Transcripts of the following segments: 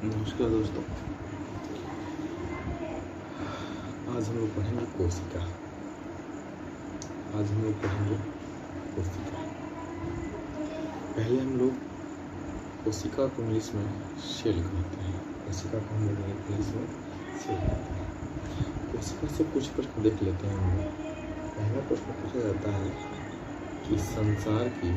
नमस्कार दोस्तों, आज हम लोग पढ़ेंगे कोशिका। पहले हम लोग कोशिका को इंग्लिश में सेल कहते हैं। कोशिका से कुछ प्रश्न देख लेते हैं हम लोग। पहला प्रश्न पूछा जाता है कि संसार की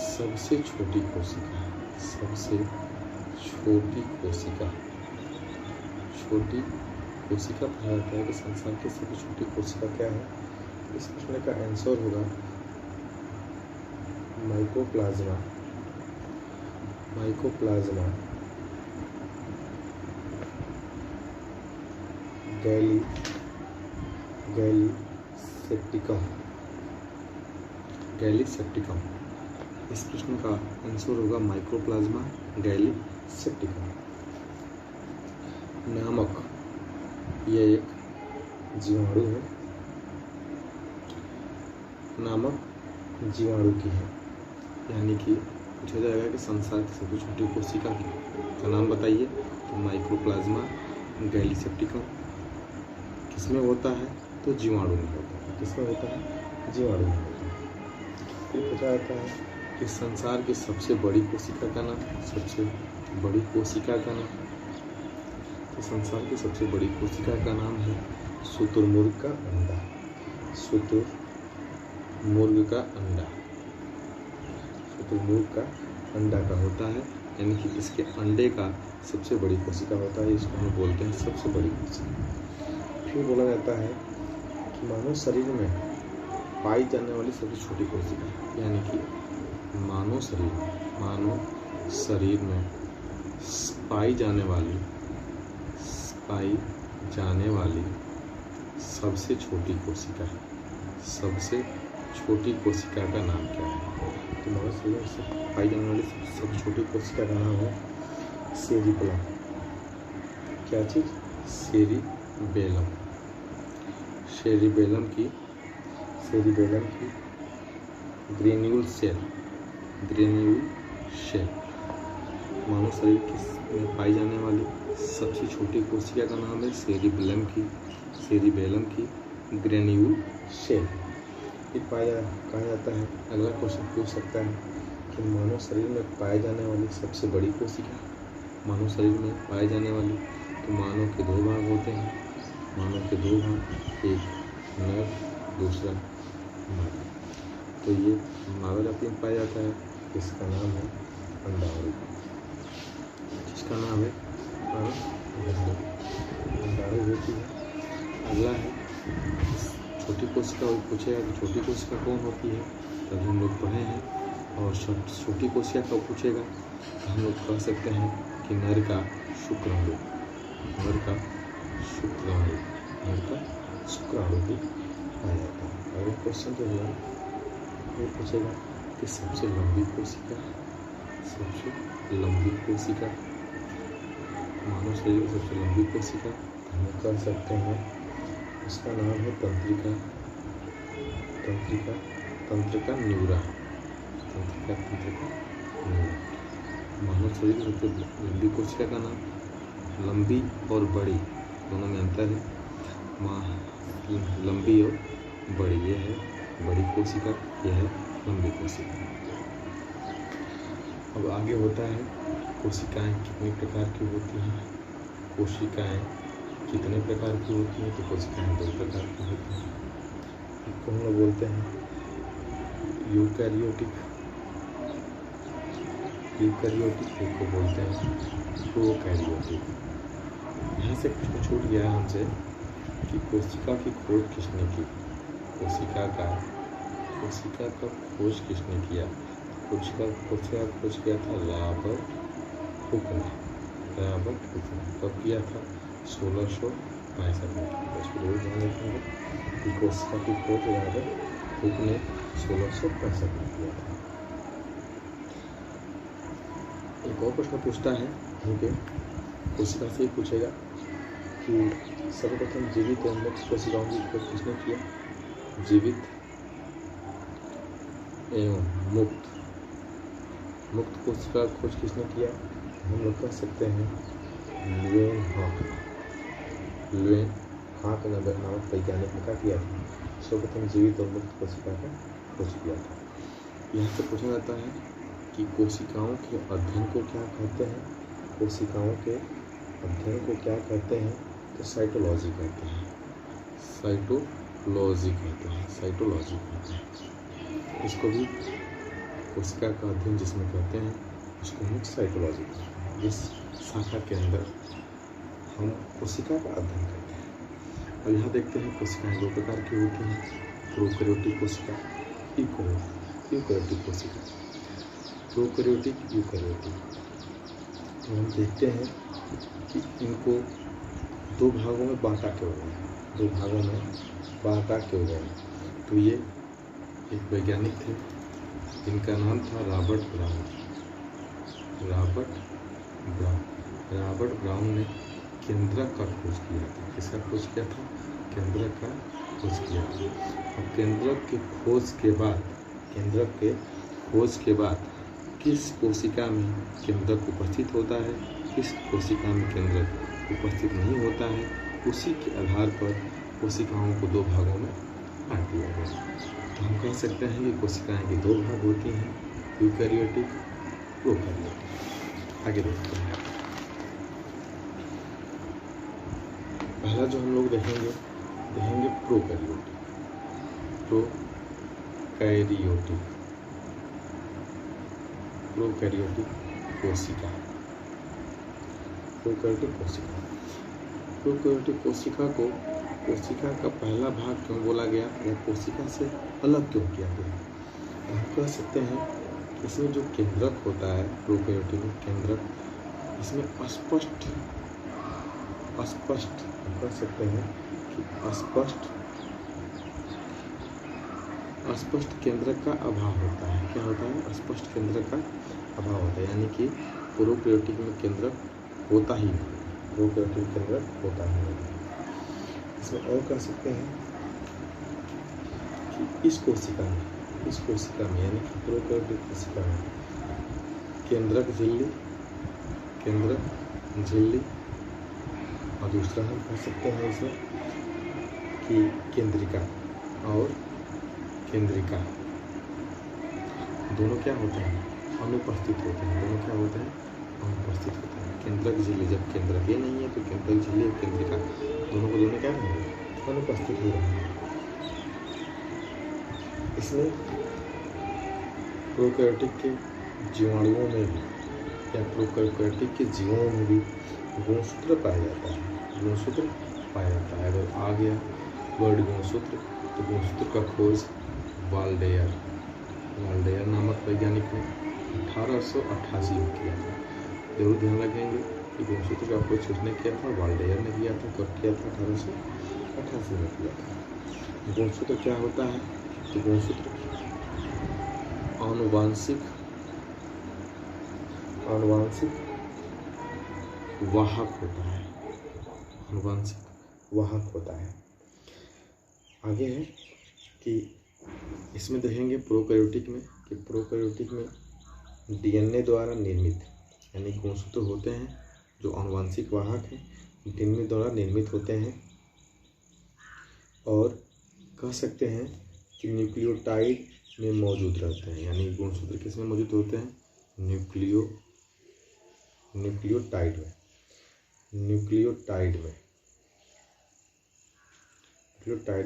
सबसे छोटी कोशिका पूछा जाता है कि संसार की सबसे छोटी कोशिका क्या है। इस प्रश्न का आंसर होगा माइकोप्लाज्मा गैलीसेप्टिकम। इस प्रश्न का आंसर होगा माइक्रोप्लाज्मा गैलीसेप्टिकम नामक यह एक जीवाणु की है। यानी कि पूछा जाएगा कि संसार की सबसे छोटी कोशिका का नाम बताइए, तो माइक्रोप्लाज्मा गैलीसेप्टिकम किसमें होता है, तो जीवाणु में होता है। किसमें होता है? जीवाणु में होता है। फिर पूछा जाता है कि संसार की सबसे बड़ी कोशिका का नाम। तो संसार की सबसे बड़ी कोशिका का नाम है शुतुरमुर्ग का अंडा। शुतुरमुर्ग का अंडा का होता है, यानी कि इसके अंडे का सबसे बड़ी कोशिका होता है। इसको हम बोलते हैं सबसे बड़ी कोशिका। फिर बोला जाता है कि मानव शरीर में पाई जाने वाली सबसे छोटी कोशिका, यानी कि मानव शरीर में पाई जाने वाली सबसे छोटी कोशिका का नाम क्या है? तो मानव शरीर में पाई जाने वाली सबसे छोटी कोशिका का नाम है सेरिबेलम। क्या चीज? सेरिबेलम की ग्रेन्यूल सेल। मानव शरीर में पाई जाने वाली सबसे छोटी कोशिका का नाम है सेरिबेलम की ग्रेन्यूल सेल। फिर कहा जाता है, अगला क्वेश्चन पूछ सकता है कि मानव शरीर में पाए जाने वाली सबसे बड़ी कोशिका। मानव शरीर में पाए जाने वाली, तो मानव के दो भाग होते हैं। एक नर, दूसरा मादा। तो ये मादा जाति में पाया जाता है। इसका नाम है अंडाणु। होती है। अगला है छोटी कोशिका। पूछेगा कि छोटी कोशिका कौन होती है, तभी हम लोग पढ़े हैं। और छोटी कोशिका कब पूछेगा, तो हम लोग कह सकते हैं कि नर का शुक्राणु भी पाया जाता है। और क्वेश्चन जो है वो पूछेगा कि सबसे लंबी कोशिका मानव शरीर की सबसे लंबी कोशिका हम कह सकते हैं, उसका नाम है तंत्रिका न्यूरा। मानव शरीर की सबसे लंबी कोशिका का नाम, लंबी और बड़ी दोनों में अंतर है। लंबी और बड़ी, यह है बड़ी कोशिका, यह है लंबी कोशिका। अब आगे होता है कोशिकाएं कितने प्रकार की होती हैं। तो कोशिकाएं दो प्रकार की होती हैं। एक को हम लोग बोलते हैं यूकैरियोटिक, एक को बोलते हैं प्रोकैरियोटिक। यहाँ से कुछ छूट गया हमसे कि कोशिका की खोज किसने की। कोशिका का खोज किसने किया? कोशिका खोज किया था रॉबर्ट हुक ने। कब किया था? 1665 में। कोशिका की खोज रॉबर्ट हुक ने 1665 में किया था। एक और प्रश्न पूछता है कोशिका से ही पूछेगा कि सर्वप्रथम जीवित और मुक्त कोशिकाओं की खोज किसने किया? जीवित एवं मुक्त मुक्त कोशिका का खोज किसने किया? हम लोग कह सकते हैं लुएनहाक नामक वैज्ञानिक ने क्या किया था? सर्वप्रथम जीवित और मुक्त कोशिका का खोज किया था। यहाँ से पूछा जाता है कि कोशिकाओं के अध्ययन को क्या कहते हैं? कोशिकाओं के अध्ययन को क्या कहते हैं? तो साइटोलॉजी कहते हैं। साइटोलॉजी कहते हैं। इसको भी कोशिका का अध्ययन जिसमें कहते हैं उसको हम साइटोलॉजी कहते हैं। जिस शाखा के अंदर हम कोशिका का अध्ययन करते हैं। और यहाँ देखते हैं कोशिकाएं दो प्रकार की होती हैं, प्रोकैरियोटिक कोशिका, यूकैरियोटिक कोशिका। Prokaryotic, eukaryotic. तो हम देखते हैं कि इनको दो भागों में बांटा क्यों गया। तो ये एक वैज्ञानिक थे जिनका नाम था रॉबर्ट ब्राउन ने केंद्रक का खोज किया था। किसका खोज किया था? केंद्रक का खोज किया था। और केंद्रक के खोज के बाद किस कोशिका में केंद्रक उपस्थित होता है, किस कोशिका में केंद्रक उपस्थित नहीं होता है, उसी के आधार पर कोशिकाओं को दो भागों में बांट दिया गया। तो हम कह सकते हैं कि कोशिकाएं के दो भाग होती हैं, यूकैरियोटिक, प्रोकैरियोटिक। आगे देखते हैं। पहला जो हम लोग देखेंगे प्रोकैरियोटिक कोशिका। प्रोकैरियोटिक कोशिका को कोशिका का पहला भाग क्यों बोला गया या कोशिका से अलग क्यों किया गया? हम कह सकते हैं इसमें जो केंद्रक होता है प्रोकैरियोटिक में, केंद्रक इसमें अस्पष्ट हम कह सकते हैं कि अस्पष्ट केंद्रक का अभाव होता है। क्या होता है? अस्पष्ट केंद्रक का अभाव होता है, यानी कि प्रोकैरियोटिक में केंद्रक होता ही नहीं। इसमें और कह सकते हैं कि इस कोशिका में यानी कि प्रोकैरियोटिक कोशिका में केंद्रक झिल्ली और दूसरा हम कह सकते हैं इसमें कि केंद्रिका दोनों क्या होते हैं? अनुपस्थित होते हैं। केंद्रक झिल्ली, जब केंद्रक ही नहीं है तो केंद्रक झिल्ली और केंद्रिका दोनों क्या है? अनुपस्थित हो रहे हैं। इसमें प्रोकैरियोटिक के जीवाणुओं में भी या प्रोकैरियोटिक के जीवों में भी गुणसूत्र पाया जाता है। अगर आ गया वर्ड गुणसूत्र, तो गुणसूत्र का खोज वाल्डेयर नामक वैज्ञानिक ने 1888 में किया था। जरूर ध्यान रखेंगे कि गुणसूत्र का खोज किसने किया था? वाल्डेयर ने किया था। कब किया था? 1888 में किया था। गुणसूत्र क्या होता है? तो गुणसूत्र आनुवांशिक वाहक होता है। आगे है कि इसमें देखेंगे प्रोकैरियोटिक में डीएनए द्वारा निर्मित, यानी गुणसूत्र होते हैं जो आनुवांशिक वाहक हैं, डीएनए द्वारा निर्मित होते हैं। और कह सकते हैं कि न्यूक्लियोटाइड में मौजूद रहते हैं, यानी गुणसूत्र किसमें मौजूद होते हैं? न्यूक्लियोटाइड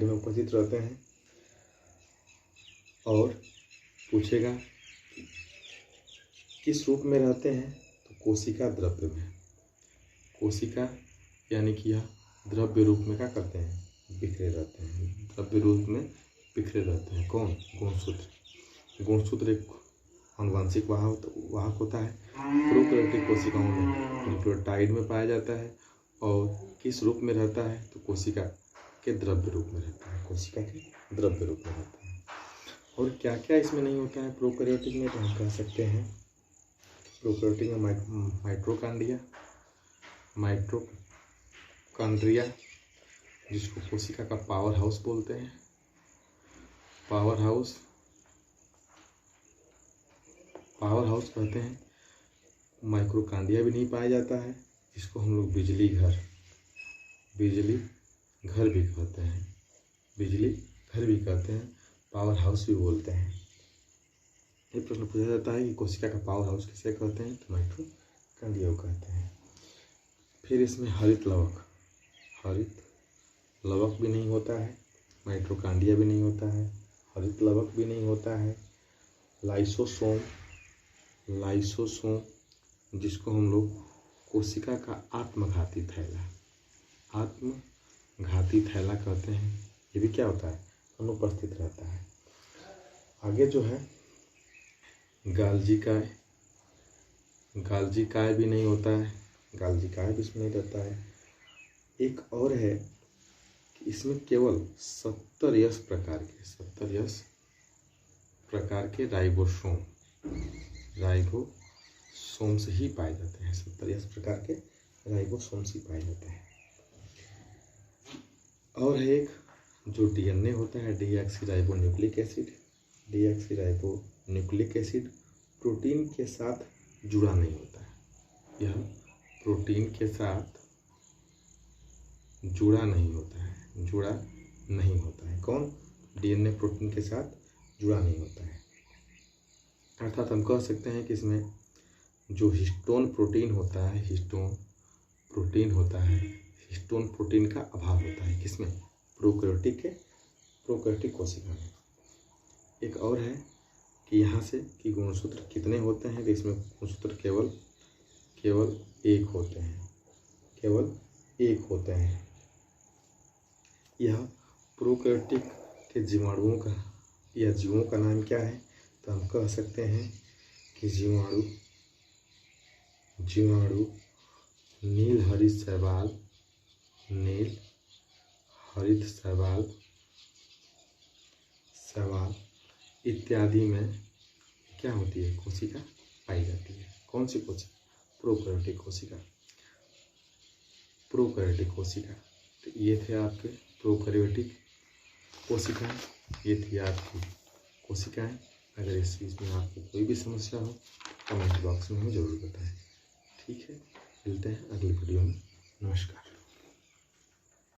में उपस्थित रहते हैं। और पूछेगा किस रूप में रहते हैं? तो कोशिका द्रव्य में। कोशिका यानी कि यह द्रव्य रूप में क्या करते हैं? बिखरे रहते हैं। द्रव्य रूप में बिखरे रहते हैं। कौन? गुणसूत्र एक आनुवांशिक वाहक होता है। प्रोकैरियोटिक कोशिकाओं में न्यूक्लियोटाइड में पाया जाता है। और किस रूप में रहता है? तो कोशिका के द्रव्य रूप में रहता है। और क्या क्या इसमें नहीं होता है प्रोकैरियोटिक में? तो हम कह सकते हैं प्रोकैरियोटिक में माइटोकॉन्ड्रिया, जिसको कोशिका का पावर हाउस बोलते हैं, पावर हाउस कहते हैं। माइक्रोकांडिया भी नहीं पाया जाता है, इसको हम लोग बिजली घर भी कहते हैं, बिजली घर भी कहते हैं, पावर हाउस भी बोलते हैं। ये प्रश्न पूछा जाता है कि कोशिका का पावर हाउस किसे कहते हैं, तो माइक्रोकांडिया को कहते हैं। फिर इसमें हरित लवक भी नहीं होता है, माइक्रोकांडिया भी नहीं होता है, हरित लवक भी नहीं होता है। लाइसोसोम जिसको हम लोग कोशिका का आत्मघाती थैला कहते हैं, ये भी क्या होता है, अनुपस्थित रहता है। आगे जो है गाल्जी काय भी नहीं होता है, गाल्जी काय भी इसमें नहीं रहता है। एक और है कि इसमें केवल 70 प्रकार के राइबोसोम्स ही पाए जाते हैं, 70 प्रकार के राइबोसोम्स ही पाए जाते हैं। और है एक जो डीएनए होता है, डीऑक्सीराइबोन्यूक्लिक एसिड प्रोटीन के साथ जुड़ा नहीं होता है। यह प्रोटीन के साथ जुड़ा नहीं होता है। कौन? डीएनए प्रोटीन के साथ जुड़ा नहीं होता है। अर्थात हम कह सकते हैं कि इसमें जो हिस्टोन प्रोटीन होता है, हिस्टोन प्रोटीन का अभाव होता है। किसमें? प्रोकैरियोटिक कोशिका में। एक और है कि यहाँ से कि गुणसूत्र कितने होते हैं, तो इसमें गुणसूत्र केवल एक होते हैं। यह प्रोकैरियोटिक के जीवाणुओं का नाम क्या है, तो हम कह सकते हैं कि जीवाणु नील हरित शैवाल इत्यादि में क्या होती है, कोशिका पाई जाती है। कौन सी कोशिका? प्रोकैरियोटिक कोशिका। तो ये थे आपके प्रोकैरियोटिक कोशिकाएं, ये थी आपकी कोशिकाएं। अगर इस चीज़ में आपको कोई भी समस्या हो कमेंट बॉक्स में हमें ज़रूर बताएं। ठीक है, मिलते हैं अगली वीडियो में। नमस्कार।